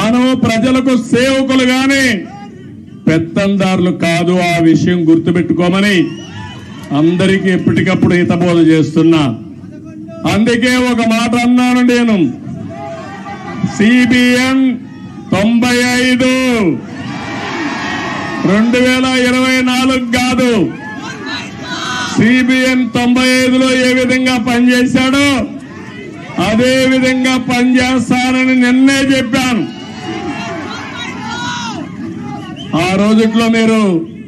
మనం ప్రజలకు సేవకులు గాని పెత్తందారులు కాదు. ఆ విషయం గుర్తుపెట్టుకోమని అందరికీ ఎప్పటికప్పుడు హితబోధ చేస్తున్నా. అందుకే ఒక మాట అన్నాను నేను, సిబిఎన్ 95 2024 కాదు, సిబిఎన్ 95లో ఏ విధంగా పనిచేశాడో అదే విధంగా పనిచేస్తానని నిన్నే చెప్పాను. ఆ రోజుట్లో మీరు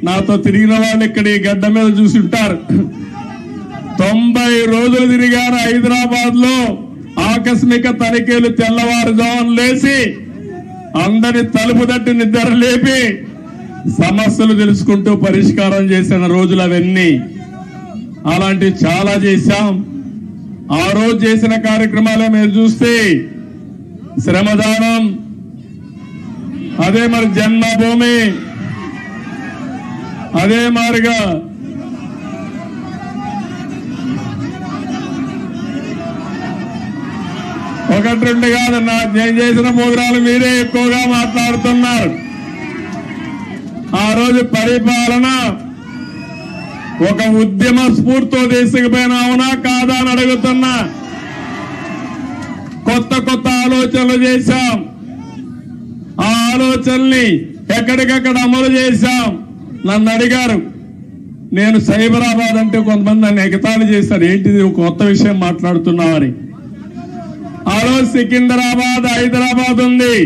నాతో తిరిగిన వాళ్ళు ఇక్కడ ఈ గడ్డ మీద చూసి ఉంటారు. 90 రోజులు తిరిగారు హైదరాబాద్ లో. ఆకస్మిక తనిఖీలు, తెల్లవారుజామున లేచి అందరి తలుపు తట్టి నిద్ర లేపి సమస్యలు తెలుసుకుంటూ పరిష్కారం చేసిన రోజులు అవన్నీ. అలాంటివి చాలా చేశాం. ఆ రోజు చేసిన కార్యక్రమాలే మీరు చూస్తే శ్రమదానం, అదే మరి జన్మభూమి, అదే మారిగా ఒకటి రెండు కాదు, నేను చేసిన ప్రోగ్రాలు మీరే ఎక్కువగా మాట్లాడుతున్నారు. ఆ రోజు పరిపాలన ఒక ఉద్యమ స్ఫూర్తితో తీసుకుపోయిన అవునా కాదా అని అడుగుతున్నా. కొత్త కొత్త ఆలోచనలు చేశాం. ఆ ఆలోచనల్ని ఎక్కడికక్కడ అమలు చేశాం. నన్ను అడిగారు, నేను సైబరాబాద్ అంటే కొంతమంది నన్ను ఎగతాళి చేశారు, ఏంటిది కొత్త విషయం మాట్లాడుతున్నామని. ఆ రోజు సికింద్రాబాద్, హైదరాబాద్ ఉంది.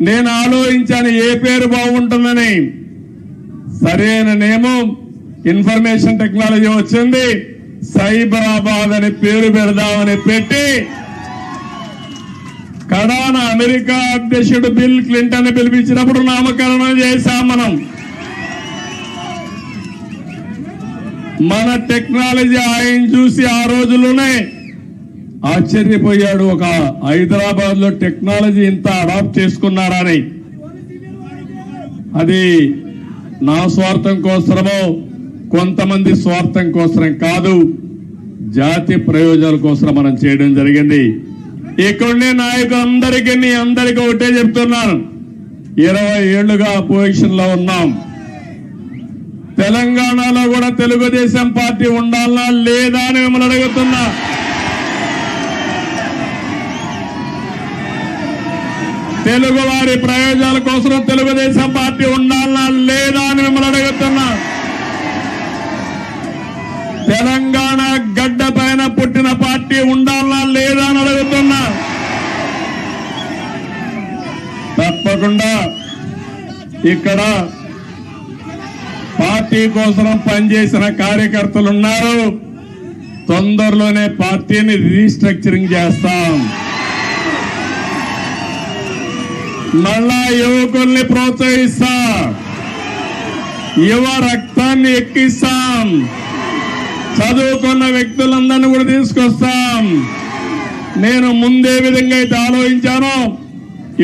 నేను ఆలోచించాను ఏ పేరు బాగుంటుందని. సరైన నేమో ఇన్ఫర్మేషన్ టెక్నాలజీ వచ్చింది, సైబరాబాద్ అని పేరు పెడదామని పెట్టి కడాన అమెరికా అధ్యక్షుడు బిల్ క్లింటన్ పిలిపించినప్పుడు నామకరణం చేశాం. మన టెక్నాలజీ ఆయన చూసి ఆ రోజుల్లోనే ఆశ్చర్యపోయాడు. ఒక హైదరాబాద్ లో టెక్నాలజీ ఇంత అడాప్ట్ చేసుకున్నారని. అది నా స్వార్థం కోసమో కొంతమంది స్వార్థం కోసం కాదు, జాతి ప్రయోజనాల కోసం మనం చేయడం జరిగింది. ఇక్కడనే నాయకులందరికీ అందరికీ ఒకటే చెప్తున్నాను, 20 ఏళ్లుగా అపోజిషన్ లో ఉన్నాం. తెలంగాణలో కూడా తెలుగుదేశం పార్టీ ఉండాలా లేదా అని మిమ్మల్ని అడుగుతున్నా. తెలుగు వారి ప్రయోజనాల కోసం తెలుగుదేశం పార్టీ ఉండాలా లేదా అని మిమ్మల్ని అడుగుతున్నా. తెలంగాణ గడ్డ పైన పుట్టిన పార్టీ ఉండాలా లేదా అని అడుగుతున్నా. తప్పకుండా ఇక్కడ పార్టీ కోసం పనిచేసిన కార్యకర్తలున్నారు. తొందరలోనే పార్టీని రీస్ట్రక్చరింగ్ చేస్తాం. మళ్ళా యువకుల్ని ప్రోత్సహిస్తాం, యువ రక్తాన్ని ఎక్కిస్తాం, చదువుకున్న వ్యక్తులందరినీ కూడా తీసుకొస్తాం. నేను ముందే విధంగా అయితే ఆలోచించాను,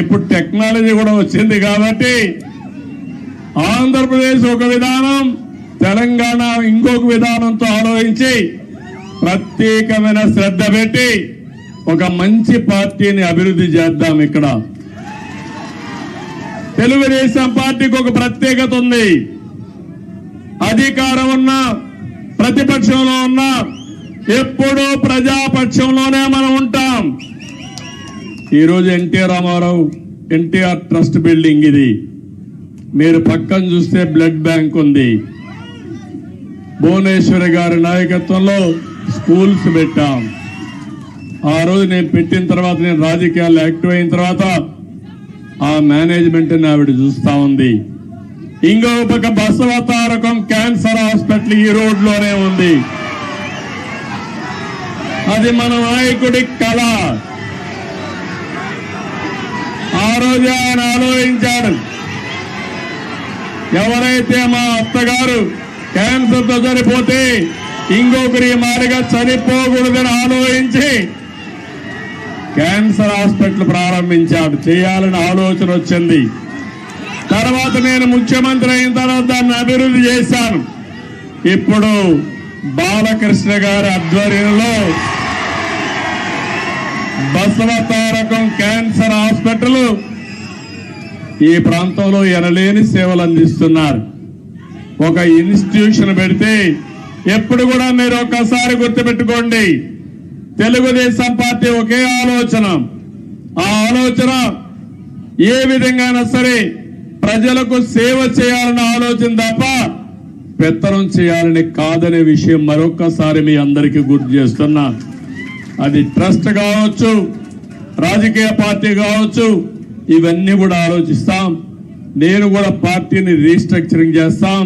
ఇప్పుడు టెక్నాలజీ కూడా వచ్చింది కాబట్టి ఆంధ్రప్రదేశ్ ఒక విధానం, తెలంగాణ ఇంకొక విధానంతో ఆలోచించి ప్రత్యేకమైన శ్రద్ధ పెట్టి ఒక మంచి పార్టీని అభివృద్ధి చేద్దాం. ఇక్కడ తెలుగుదేశం పార్టీకి ఒక ప్రత్యేకత ఉంది. అధికారం ఉన్నా ప్రతిపక్షంలో ఉన్నా ఎప్పుడూ ప్రజాపక్షంలోనే మనం ఉంటాం. ఈరోజు ఎన్టీఆర్ రామారావు ఎన్టీఆర్ ట్రస్ట్ బిల్డింగ్ ఇది. మీరు పక్కన చూస్తే బ్లడ్ బ్యాంక్ ఉంది. భువనేశ్వరి గారి నాయకత్వంలో స్కూల్స్ పెట్టాం. ఆ రోజు నేను పెట్టిన తర్వాత, నేను రాజకీయాల్లో యాక్టివ్ అయిన తర్వాత ఆ మేనేజ్మెంట్ ఆవిడ చూస్తా ఉంది. ఇంకో పక్క బసవతారకం క్యాన్సర్ హాస్పిటల్ ఈ రోడ్లోనే ఉంది. అది మన నాయకుడి కళ. ఆ రోజు ఆయన ఆలోచించాడు, ఎవరైతే మా అత్తగారు క్యాన్సర్తో చనిపోతే ఇంకొకరి మారిగా చనిపోకూడదని ఆలోచించి క్యాన్సర్ హాస్పిటల్ ప్రారంభించాడు. చేయాలని ఆలోచన వచ్చింది. తర్వాత నేను ముఖ్యమంత్రి అయిన తర్వాత దాన్ని అభివృద్ధి చేశాను. ఇప్పుడు బాలకృష్ణ గారి ఆధ్వర్యంలో బసవతారకం క్యాన్సర్ హాస్పిటల్ ఈ ప్రాంతంలో ఎనలేని సేవలు అందిస్తున్నారు. ఒక ఇన్స్టిట్యూషన్ పెడితే ఎప్పుడు కూడా మీరు ఒక్కసారి గుర్తుపెట్టుకోండి, తెలుగుదేశం పార్టీ ఒకే ఆలోచన. ఆ ఆలోచన ఏ విధంగానైనా సరే ప్రజలకు సేవ చేయాలన్న ఆలోచన తప్ప పెత్తనం చేయాలని కాదనే విషయం మరొక్కసారి మీ అందరికీ గుర్తు చేస్తున్నా. అది ట్రస్ట్ కావచ్చు, రాజకీయ పార్టీ కావచ్చు, ఇవన్నీ కూడా ఆలోచిస్తాం. నేను కూడా పార్టీని రీస్ట్రక్చరింగ్ చేస్తాం,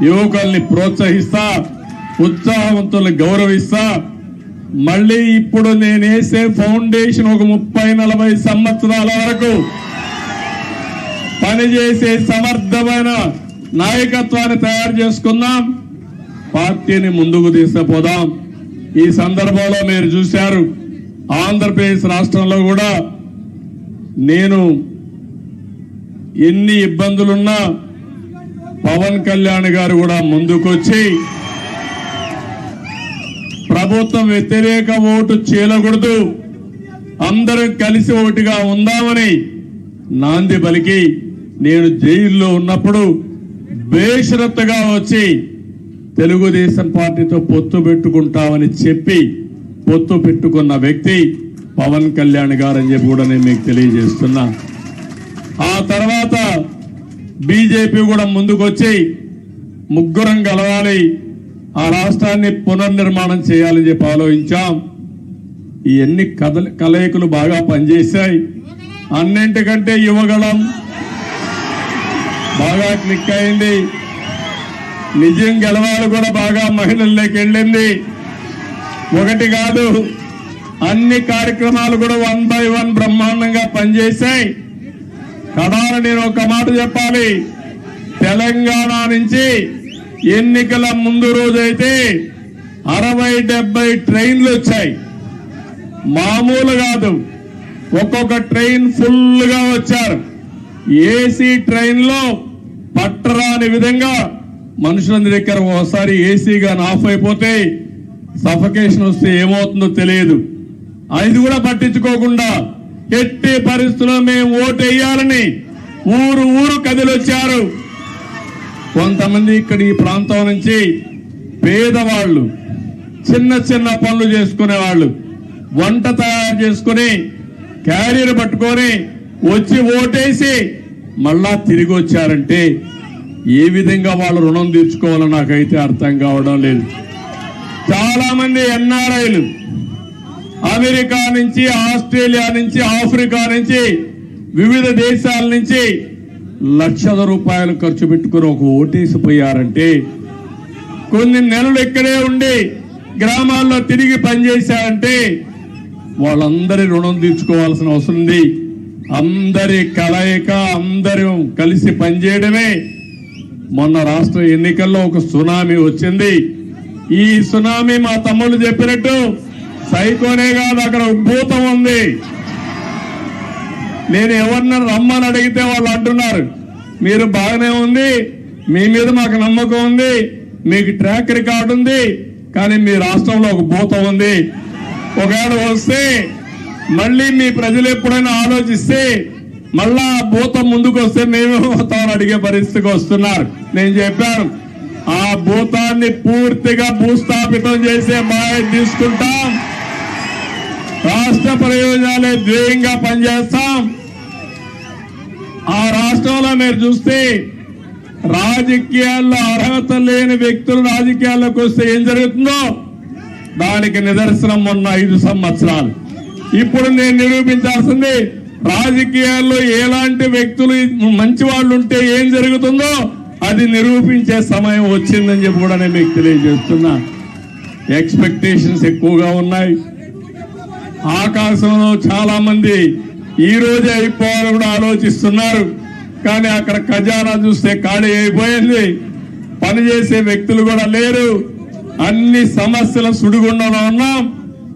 యువకుల్ని ప్రోత్సహిస్తా, ఉత్సాహవంతుల్ని గౌరవిస్తా. మళ్ళీ ఇప్పుడు నేను వేసే ఫౌండేషన్ ఒక 30-40 సంవత్సరాల వరకు పనిచేసే సమర్థమైన నాయకత్వాన్ని తయారు చేసుకుందాం, పార్టీని ముందుకు తీసుకుపోదాం. ఈ సందర్భంలో మీరు చూశారు, ఆంధ్రప్రదేశ్ రాష్ట్రంలో కూడా నేను ఎన్ని ఇబ్బందులున్నా పవన్ కళ్యాణ్ గారు కూడా ముందుకొచ్చి ప్రభుత్వం వ్యతిరేక ఓటు చేయకూడదు, అందరం కలిసి ఒకటిగా ఉందామని నాంది పలికి నేను జైల్లో ఉన్నప్పుడు బేషరత్తుగా వచ్చి తెలుగుదేశం పార్టీతో పొత్తు పెట్టుకుంటామని చెప్పి పొత్తు పెట్టుకున్న వ్యక్తి పవన్ కళ్యాణ్ గారు అని చెప్పి కూడా నేను మీకు తెలియజేస్తున్నా. ఆ తర్వాత బీజేపీ కూడా ముందుకొచ్చి ముగ్గురం కలవాలి, ఆ రాష్ట్రాన్ని పునర్నిర్మాణం చేయాలని చెప్పి ఆలోచించాం. ఇవన్నీ కలయికలు బాగా పనిచేశాయి. అన్నింటికంటే యువగళం బాగా క్లిక్ అయింది. నిజం గెలవాలి కూడా బాగా మహిళల్లోకి వెళ్ళింది. ఒకటి కాదు, అన్ని కార్యక్రమాలు కూడా 1 by 1 బ్రహ్మాండంగా పనిచేశాయి. కడాన నేను ఒక మాట చెప్పాలి, తెలంగాణ నుంచి ఎన్నికల ముందు రోజైతే 60-70 ట్రైన్లు వచ్చాయి. మామూలు కాదు, ఒక్కొక్క ట్రైన్ ఫుల్ గా వచ్చారు. ఏసీ ట్రైన్ లో పట్టరాని విధంగా మనుషులందరి దగ్గర ఒకసారి ఏసీ గాని ఆఫ్ అయిపోతే సఫకేషన్ వస్తే ఏమవుతుందో తెలియదు. అది కూడా పట్టించుకోకుండా ఎట్టి పరిస్థితుల్లో మేము ఓటు వేయాలని ఊరు ఊరు కదిలొచ్చారు. కొంతమంది ఇక్కడ ఈ ప్రాంతం నుంచి పేదవాళ్ళు, చిన్న చిన్న పనులు చేసుకునేవాళ్ళు, వంట తయారు చేసుకుని క్యారియర్ పట్టుకొని వచ్చి ఓటేసి మళ్ళా తిరిగి వచ్చారంటే ఏ విధంగా వాళ్ళు రుణం తీర్చుకోవాలో నాకైతే అర్థం కావడం లేదు. చాలా మంది ఎన్ఆర్ఐలు అమెరికా నుంచి, ఆస్ట్రేలియా నుంచి, ఆఫ్రికా నుంచి, వివిధ దేశాల నుంచి లక్షల రూపాయలు ఖర్చు పెట్టుకుని ఒక ఓటేసిపోయారంటే, కొన్ని నెలలు ఇక్కడే ఉండి గ్రామాల్లో తిరిగి పనిచేశారంటే వాళ్ళందరి రుణం తీర్చుకోవాల్సిన అవసరం ఉంది. అందరి కలయిక, అందరూ కలిసి పనిచేయడమే. మొన్న రాష్ట్ర ఎన్నికల్లో ఒక సునామీ వచ్చింది. ఈ సునామీ మా తమ్ముళ్ళు చెప్పినట్టు సైకోనే కాదు, అక్కడ భూతం ఉంది. నేను ఎవరిని రమ్మని అడిగితే వాళ్ళు అంటున్నారు, మీరు బాగానే ఉంది, మీ మీద మాకు నమ్మకం ఉంది, మీకు ట్రాక్ రికార్డు ఉంది, కానీ మీ రాష్ట్రంలో ఒక భూతం ఉంది. ఒకవేళ వస్తే మళ్ళీ మీ ప్రజలు ఎప్పుడైనా ఆలోచిస్తే మళ్ళా ఆ భూతం ముందుకు వస్తే మేమేమవుతామని అడిగే పరిస్థితికి వస్తున్నారు. నేను చెప్పాను, ఆ భూతాన్ని పూర్తిగా భూస్థాపితం చేసే బాధ్యత తీసుకుంటాం. రాష్ట్ర ప్రయోజనాలే ధ్యేయంగా పనిచేస్తాం. ఆ రాష్ట్రంలో మీరు చూస్తే రాజకీయాల్లో అర్హత లేని వ్యక్తులు రాజకీయాల్లోకి వస్తే ఏం జరుగుతుందో దానికి నిదర్శనం మొన్న 5 సంవత్సరాలు. ఇప్పుడు నేను నిరూపించాల్సింది, రాజకీయాల్లో ఎలాంటి వ్యక్తులు మంచి వాళ్ళు ఉంటే ఏం జరుగుతుందో అది నిరూపించే సమయం వచ్చిందని చెప్పి కూడా నేను మీకు తెలియజేస్తున్నా. ఎక్స్పెక్టేషన్స్ ఎక్కువగా ఉన్నాయి. ఆకాశంలో చాలా మంది ఈ రోజే అయిపోవాలని కూడా ఆలోచిస్తున్నారు. కానీ అక్కడ ఖజానా చూస్తే ఖాళీ అయిపోయింది. పనిచేసే వ్యక్తులు కూడా లేరు. అన్ని సమస్యల సుడిగుండంలో ఉన్నాం.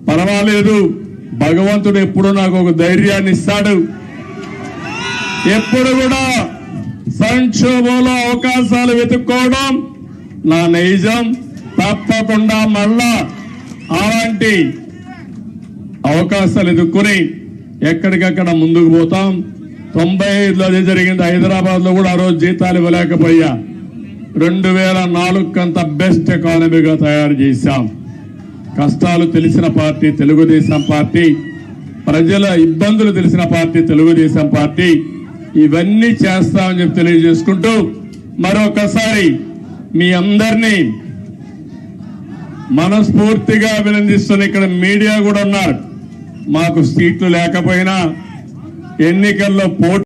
పర్వాలేదు, భగవంతుడు ఎప్పుడు నాకు ఒక ధైర్యాన్ని ఇస్తాడు. ఎప్పుడు కూడా సంక్షోభంలో అవకాశాలు వెతుక్కోవడం నా నైజం. తప్పకుండా మళ్ళా అలాంటి అవకాశాలు ఎదుర్కొని ఎక్కడికక్కడ ముందుకు పోతాం. 95లో అదే జరిగింది. హైదరాబాద్ లో కూడా ఆ రోజు జీతాలు ఇవ్వలేకపోయా. 2004 కంత బెస్ట్ ఎకానమీగా తయారు చేశాం. కష్టాలు తెలిసిన పార్టీ తెలుగుదేశం పార్టీ, ప్రజల ఇబ్బందులు తెలిసిన పార్టీ తెలుగుదేశం పార్టీ. ఇవన్నీ చేస్తామని చెప్పి తెలియజేసుకుంటూ మరొకసారి మీ అందరినీ మనస్ఫూర్తిగా అభినందిస్తున్న ఇక్కడ మీడియా కూడా ఉన్నారు. మాకు సీట్లు లేకపోయినా ఎన్నికల్లో పోటీ